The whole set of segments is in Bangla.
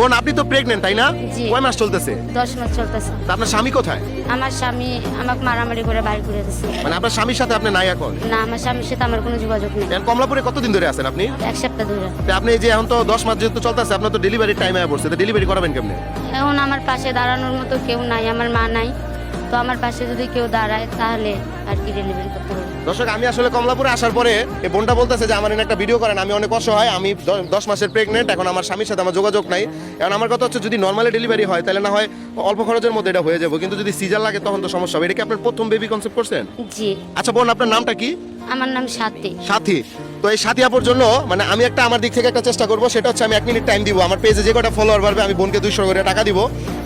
বোন আপনি তো প্রেগন্যান্ট তাই না? জি। কয় মাস চলতেছে? 10 মাস চলতেছে। তা আপনার স্বামী কোথায়? আমার স্বামী আমাকে মারামারি করে বাইর করে দিয়েছে। মানে আপনার স্বামীর সাথে আপনি নাই এখন? না, আমার স্বামীর সাথে আমার কোনো যোগাযোগ নেই। এখন কমলাপুরে কতদিন ধরে আছেন আপনি? 1 সপ্তাহ ধরে। তা আপনি এই যে এখন তো 10 মাস যেহেতু চলতেছে, আপনার তো ডেলিভারি টাইম আয়া পড়ছে, তো ডেলিভারি করাবেন কেমনে? এখন আমার পাশে দাঁড়ানোর মতো কেউ নাই, আমার মা নাই। তো আমার পাশে যদি কেউ দাঁড়ায় তাহলে আর কি ডেলিভারি করতে হবে। দর্শক আমি আসলে কমলাপুরে আসার পরে এই বোনটা বলতেছে যে আমার এনে একটা ভিডিও করেন, আমি অনেক অসহায়, আমি 10 মাসের প্রেগনেন্ট, এখন আমার স্বামীর সাথে আমার যোগাযোগ নাই। এখন আমার কথা হচ্ছে যদি নর্মালি ডেলিভারি হয় তাহলে না হয় অল্প খরচের মধ্যে এটা হয়ে যাবে, কিন্তু যদি সিজার লাগে তখন তো সমস্যা হবে। এটা কি আপনার প্রথম বেবি কনসেপ্ট করছেন? জি। আচ্ছা বোন আপনার নামটা কি? আমার নাম সাথী। সাথী। তো এই সাথী আপুর জন্য মানে আমি একটা আমার দিক থেকে একটা চেষ্টা করব, সেটা হচ্ছে আমি 1 মিনিট টাইম দিব, আমার পেজে যে কটা ফলোয়ার বাড়বে আমি বোনকে 200 করে টাকা দিব,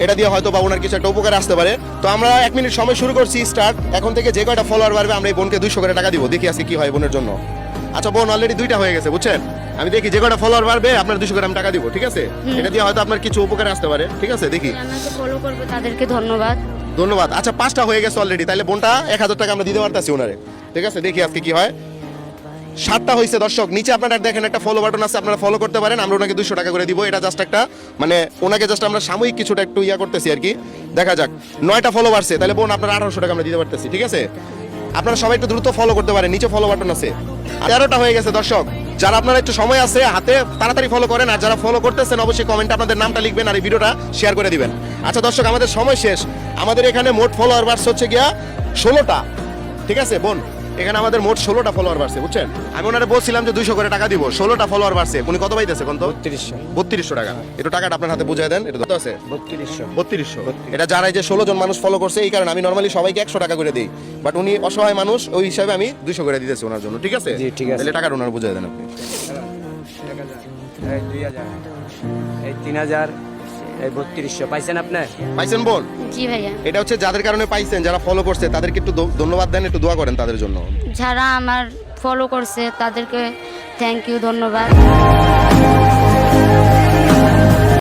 এটা দিয়ে হয়তো বা ওনার কিছু একটা উপকার আসতে পারে। তো আমরা 1 মিনিট সময় শুরু করছি, স্টার্ট। এখন থেকে যে কয়টা ফলোয়ার বাড়বে আমরা এই বোনকে 200 করে টাকা দিব, দেখি আজকে কি হয় বোনের জন্য। আচ্ছা বোন অলরেডি 2টা হয়ে গেছে বুঝছেন, আমি দেখি যে কয়টা ফলোয়ার বাড়বে আপনার 200 করে আমি টাকা দিব, ঠিক আছে? এটা দিয়ে হয়তো আপনার কিছু উপকার আসতে পারে, ঠিক আছে? দেখি। আমাকে ফলো করবে তাদেরকে ধন্যবাদ। ধন্যবাদ। আচ্ছা 5টা হয়ে গেছে অলরেডি, তাহলে বোনটা 1000 টাকা আমরা দিতে পারতাছি ওনারে, ঠিক আছে? দেখি আজকে কি হয়। 7টা হয়েছে দর্শক, নিচে আপনারা দেখেন একটা ফলো বাটন আছে, আপনারা ফলো করতে পারেন, আমরা ওনাকে 200 টাকা করে দিব। এটা জাস্ট একটা মানে ওনাকে জাস্ট আমরা সাময়িক কিছুটা একটু ইয়া করতেছি আর কি, দেখা যাক। 9টা ফলো বাড়ছে, তাহলে বোন আপনারা 1800 টাকা আমরা দিতে পারতেছি, ঠিক আছে? আপনারা সবাই একটু দ্রুত ফলো করতে পারেন, নিচে ফলো বাটন আছে। 13টা হয়ে গেছে দর্শক, যারা আপনারা একটু সময় আছে হাতে তাড়াতাড়ি ফলো করেন, আর যারা ফলো করতেছেন অবশ্যই কমেন্টে আপনাদের নামটা লিখবেন আর এই ভিডিওটা শেয়ার করে দিবেন। আচ্ছা দর্শক আমাদের সময় শেষ, আমাদের এখানে মোট ফলোয়ার বাড়ছে হচ্ছে গিয়া 16টা, ঠিক আছে বোন? এখানে আমাদের মোট 16টা ফলোয়ার বাড়ছে বুঝছেন। আমি ওনারে বলছিলাম যে 200 করে টাকা দিব, 16টা ফলোয়ার বাড়ছে। উনি কত পাইতেছে কোন তো? 3200 টাকা। একটু টাকাটা আপনার হাতে বুঝাই দেন। এটা কত আছে? 3200। এটা যারা এই যে 16 জন মানুষ ফলো করছে, এই কারণে আমি নরমালি সবাইকে 100 টাকা করে দেই, বাট উনি অসহায় মানুষ, ওই হিসাবে আমি 200 করে দিতেছি ওনার জন্য, ঠিক আছে? জি, ঠিক আছে। তাহলে টাকাটা ওনার বুঝাই দেন আপনি। 3000 3200 পাইছেন আপনি? পাইছেন বোন? জি ভাইয়া। এটা হচ্ছে যাদের কারণে পাইছেন, যারা ফলো করছে তাদেরকে একটু ধন্যবাদ দেন, একটু দোয়া করেন তাদের জন্য। যারা আমার ফলো করছে তাদেরকে থ্যাংক ইউ, ধন্যবাদ।